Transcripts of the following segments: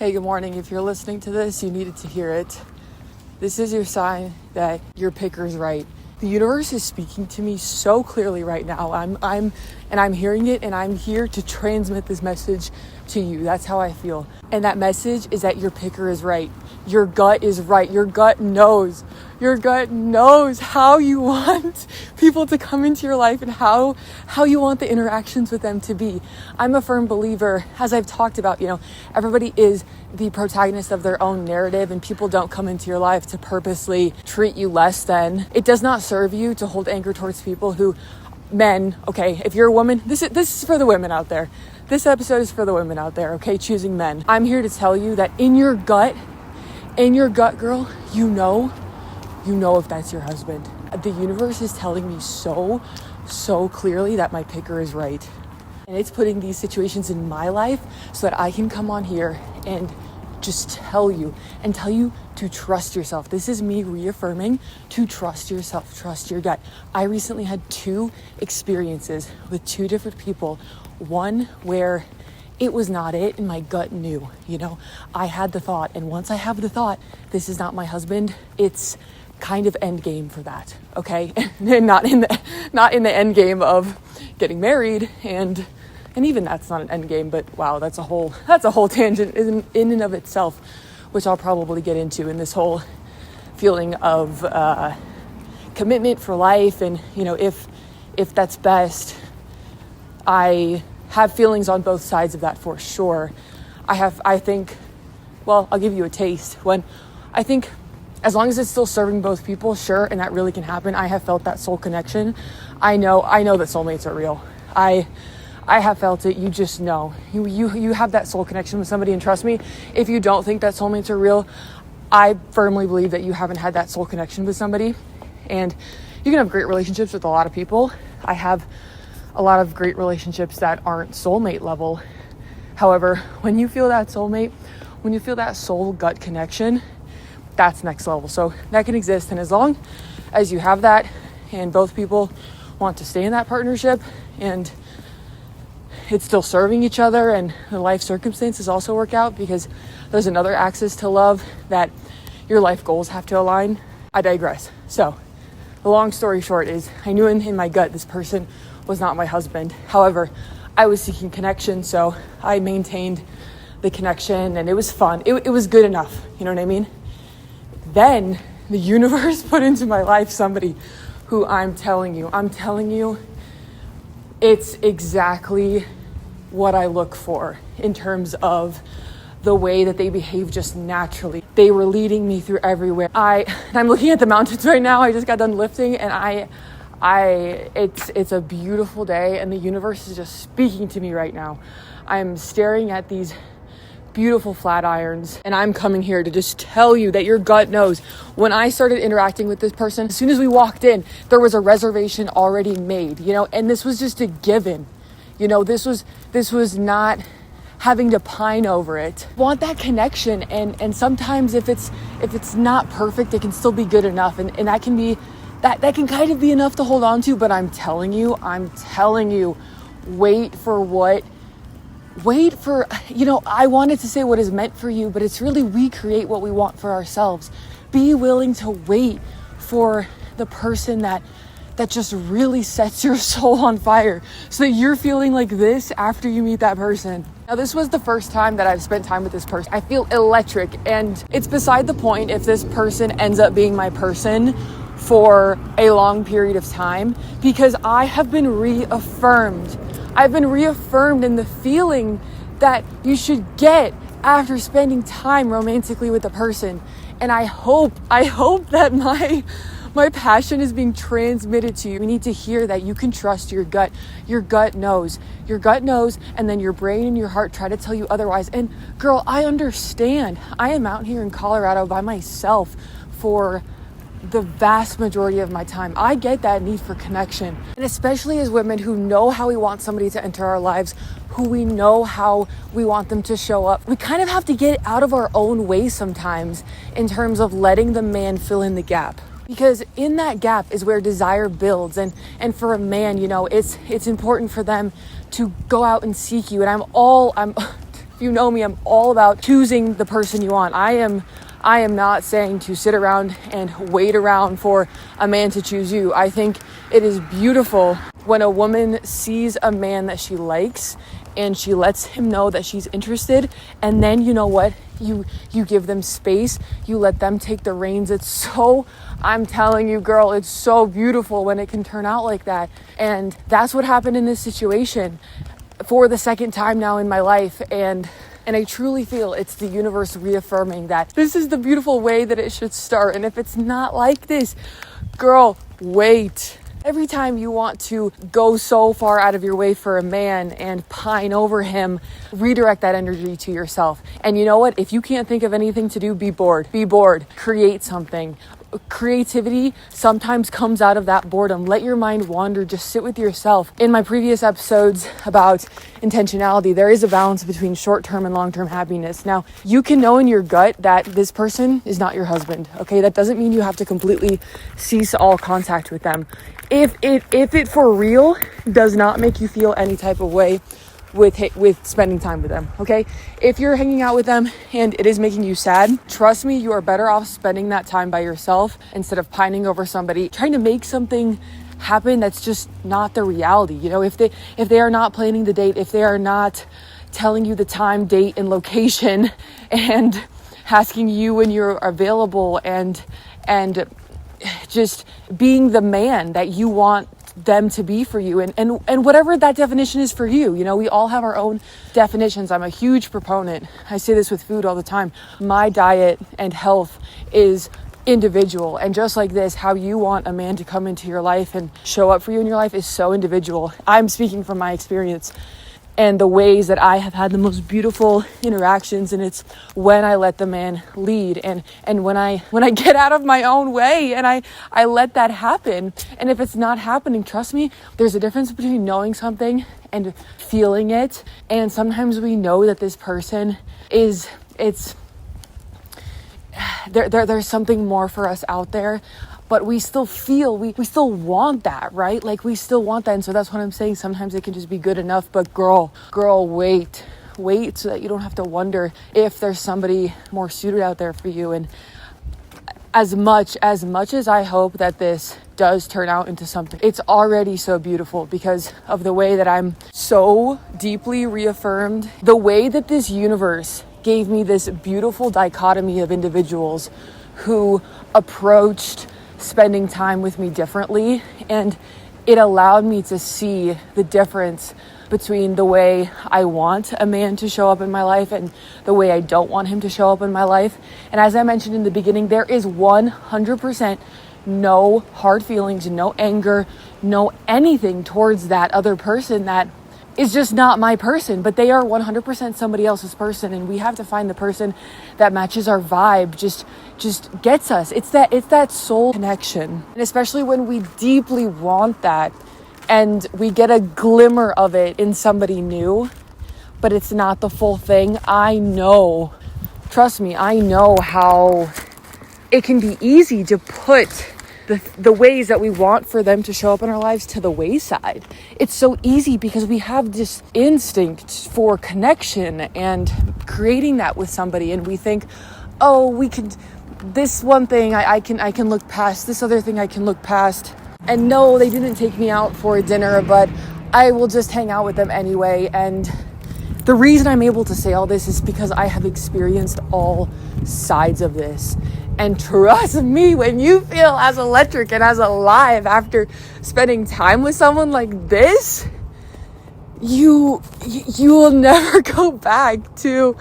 Hey, good morning. If you're listening to this, you needed to hear it. This is your sign that your picker's right. The universe is speaking to me so clearly right now. I'm hearing it, and I'm here to transmit this message to you. That's how I feel. And that message is that your picker is right. Your gut is right. Your gut knows. Your gut knows how you want people to come into your life and how you want the interactions with them to be. I'm a firm believer, as I've talked about, everybody is the protagonist of their own narrative, and people don't come into your life to purposely treat you less than. It does not serve you to hold anger towards people who, men, okay, if you're a woman, this is for the women out there. This episode is for the women out there, okay, choosing men. I'm here to tell you that in your gut, girl, you know if that's your husband. The universe is telling me so clearly that my picker is right. And it's putting these situations in my life so that I can come on here and just tell you to trust yourself. This is me reaffirming to trust yourself, trust your gut. I recently had 2 experiences with 2 different people. One where it was not it, and my gut knew, I had the thought, and once I have the thought, this is not my husband, it's kind of end game for that, okay? And not in the end game of getting married, and even that's not an end game, but wow, that's a whole tangent in and of itself, which I'll probably get into in this whole feeling of commitment for life, and if that's best. I have feelings on both sides of that for sure. I'll give you a taste. When I think, as long as it's still serving both people, sure, and that really can happen. I have felt that soul connection. I know that soulmates are real. I have felt it. You just know. You have that soul connection with somebody, and trust me, if you don't think that soulmates are real, I firmly believe that you haven't had that soul connection with somebody. And you can have great relationships with a lot of people. I have a lot of great relationships that aren't soulmate level. However, when you feel that soulmate, when you feel that soul gut connection, that's next level. So that can exist. And as long as you have that and both people want to stay in that partnership and it's still serving each other and the life circumstances also work out, because there's another axis to love that your life goals have to align. I digress. So the long story short is, I knew in my gut this person was not my husband. However, I was seeking connection, so I maintained the connection, and it was fun. It was good enough. You know what I mean? Then the universe put into my life somebody who I'm telling you, it's exactly what I look for in terms of the way that they behave just naturally. They were leading me through everywhere. I'm looking at the mountains right now. I just got done lifting, and it's a beautiful day, and the universe is just speaking to me right now. I'm staring at these beautiful flat irons, and I'm coming here to just tell you that your gut knows. When I started interacting with this person, as soon as we walked in, there was a reservation already made, and this was just a given. This was not having to pine over it. Want that connection, and sometimes if it's not perfect, it can still be good enough, and that can be that can kind of be enough to hold on to. But I'm telling you, wait for, I wanted to say what is meant for you, but it's really, we create what we want for ourselves. Be willing to wait for the person that just really sets your soul on fire, so that you're feeling like this after you meet that person. Now, this was the first time that I've spent time with this person. I feel electric, and it's beside the point if this person ends up being my person for a long period of time, because I have been reaffirmed. I've been reaffirmed in the feeling that you should get after spending time romantically with a person. And I hope that my passion is being transmitted to you. You need to hear that you can trust your gut. Your gut knows. Your gut knows, and then your brain and your heart try to tell you otherwise. And girl, I understand. I am out here in Colorado by myself for the vast majority of my time. I get that need for connection. And especially as women who know how we want somebody to enter our lives, who we know how we want them to show up, we kind of have to get out of our own way sometimes in terms of letting the man fill in the gap. Because in that gap is where desire builds. And for a man, it's important for them to go out and seek you. And If you know me, I'm all about choosing the person you want. I am not saying to sit around and wait around for a man to choose you. I think it is beautiful when a woman sees a man that she likes and she lets him know that she's interested, and then you know what? You give them space, you let them take the reins. I'm telling you, girl, it's so beautiful when it can turn out like that. And that's what happened in this situation for the second time now in my life. And I truly feel it's the universe reaffirming that this is the beautiful way that it should start. And if it's not like this, girl, wait. Every time you want to go so far out of your way for a man and pine over him, redirect that energy to yourself. And you know what? If you can't think of anything to do, be bored. Be bored. Create something. Creativity sometimes comes out of that boredom. Let your mind wander. Just sit with yourself. In my previous episodes about intentionality, there is a balance between short-term and long-term happiness. Now, you can know in your gut that this person is not your husband, okay? That doesn't mean you have to completely cease all contact with them. If it for real does not make you feel any type of way with spending time with them, okay? If you're hanging out with them and it is making you sad, trust me, you are better off spending that time by yourself instead of pining over somebody, trying to make something happen that's just not the reality. You know, if they are not planning the date, if they are not telling you the time, date, and location, and asking you when you're available, and just being the man that you want them to be for you, and whatever that definition is for you. You know, we all have our own definitions. I'm a huge proponent. I say this with food all the time. My diet and health is individual, and just like this, how you want a man to come into your life and show up for you in your life is so individual. I'm speaking from my experience and the ways that I have had the most beautiful interactions, and it's when I let the man lead, and when I get out of my own way and I let that happen. And if it's not happening, trust me, there's a difference between knowing something and feeling it. And sometimes we know that this person there's something more for us out there, but we still feel, we still want that, right? Like, we still want that. And so that's what I'm saying. Sometimes it can just be good enough, but girl, wait so that you don't have to wonder if there's somebody more suited out there for you. And as much as I hope that this does turn out into something, it's already so beautiful because of the way that I'm so deeply reaffirmed, the way that this universe gave me this beautiful dichotomy of individuals who approached spending time with me differently, and it allowed me to see the difference between the way I want a man to show up in my life and the way I don't want him to show up in my life. And as I mentioned in the beginning, there is 100% no hard feelings, no anger, no anything towards that other person that is just not my person, but they are 100% somebody else's person. And we have to find the person that matches our vibe, just gets us. It's that soul connection. And especially when we deeply want that and we get a glimmer of it in somebody new, but it's not the full thing. I know, trust me, I know how it can be easy to put the ways that we want for them to show up in our lives to the wayside. It's so easy because we have this instinct for connection and creating that with somebody, and we think, oh, we could, this one thing I can look past, this other thing I can look past, and no, they didn't take me out for a dinner, but I will just hang out with them anyway. And the reason I'm able to say all this is because I have experienced all sides of this. And trust me, when you feel as electric and as alive after spending time with someone like this, you will never go back to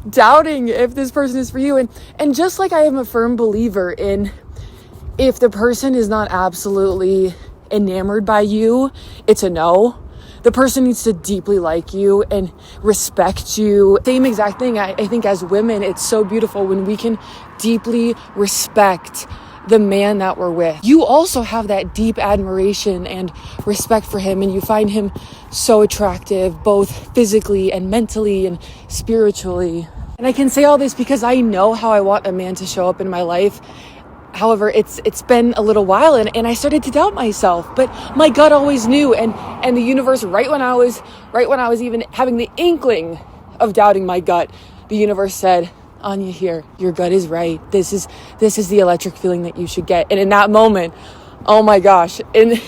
doubting if this person is for you. And just like I am a firm believer in, if the person is not absolutely enamored by you, it's a no. The person needs to deeply like you and respect you. Same exact thing. I think as women, it's so beautiful when we can deeply respect the man that we're with. You also have that deep admiration and respect for him, and you find him so attractive, both physically and mentally and spiritually. And I can say all this because I know how I want a man to show up in my life. However, it's been a little while, and I started to doubt myself, but my gut always knew, and the universe, right when I was even having the inkling of doubting my gut, the universe said, Anya, here, your gut is right. This is the electric feeling that you should get. And in that moment, oh my gosh, in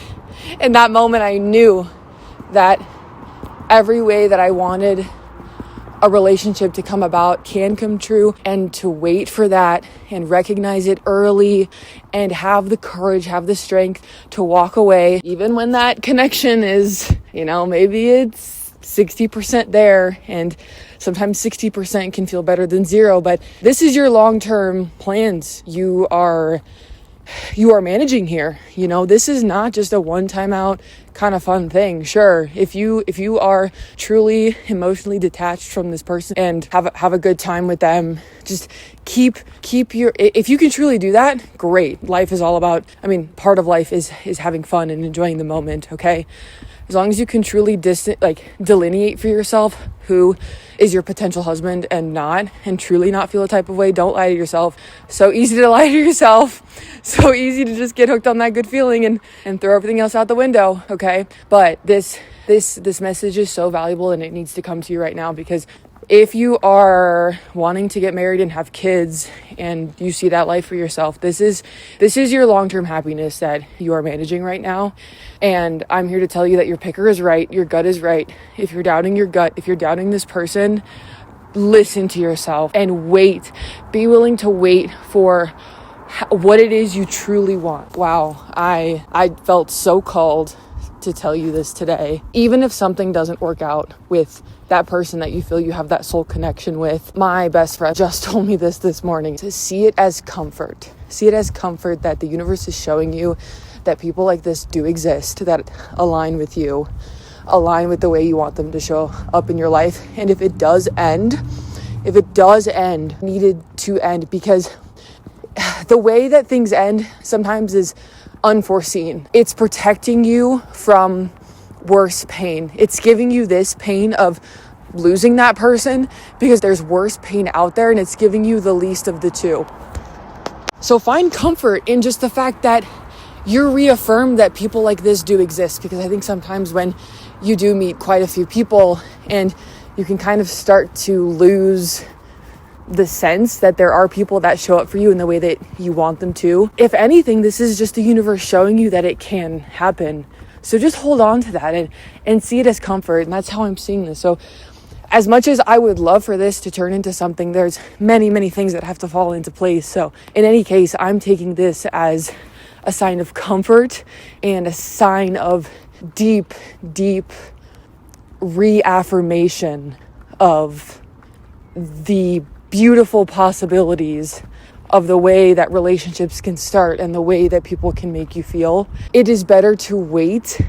that moment, I knew that every way that I wanted a relationship to come about can come true, and to wait for that and recognize it early and have the courage, have the strength to walk away, even when that connection is, maybe it's 60% there, and sometimes 60% can feel better than zero, but this is your long-term plans. You are managing here. This is not just a one-time out kind of fun thing. Sure, if you are truly emotionally detached from this person and have a good time with them, just keep if you can truly do that, great. Life is all about, part of life is having fun and enjoying the moment, okay? As long as you can truly delineate for yourself who is your potential husband and truly not feel a type of way, don't lie to yourself. So easy to lie to yourself. So easy to just get hooked on that good feeling and throw everything else out the window, okay? But this message is so valuable, and it needs to come to you right now, because if you are wanting to get married and have kids and you see that life for yourself, this is your long-term happiness that you are managing right now. And I'm here to tell you that your picker is right. Your gut is right. If you're doubting your gut, if you're doubting this person, listen to yourself and wait. Be willing to wait for what it is you truly want. Wow. I felt so called to tell you this today. Even if something doesn't work out with that person that you feel you have that soul connection with, my best friend just told me this morning, to see it as comfort. See it as comfort that the universe is showing you that people like this do exist, that align with you, align with the way you want them to show up in your life. And if it does end, needed to end, because the way that things end sometimes is unforeseen. It's protecting you from worse pain. It's giving you this pain of losing that person because there's worse pain out there, and it's giving you the least of the two. So find comfort in just the fact that you're reaffirmed that people like this do exist, because I think sometimes when you do meet quite a few people and you can kind of start to lose the sense that there are people that show up for you in the way that you want them to. If anything, this is just the universe showing you that it can happen. So just hold on to that and see it as comfort. And that's how I'm seeing this. So as much as I would love for this to turn into something, there's many, many things that have to fall into place. So in any case, I'm taking this as a sign of comfort and a sign of deep, deep reaffirmation of the beautiful possibilities of the way that relationships can start and the way that people can make you feel. It is better to wait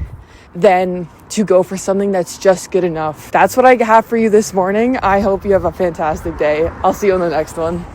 than to go for something that's just good enough. That's what I have for you this morning. I hope you have a fantastic day. I'll see you on the next one.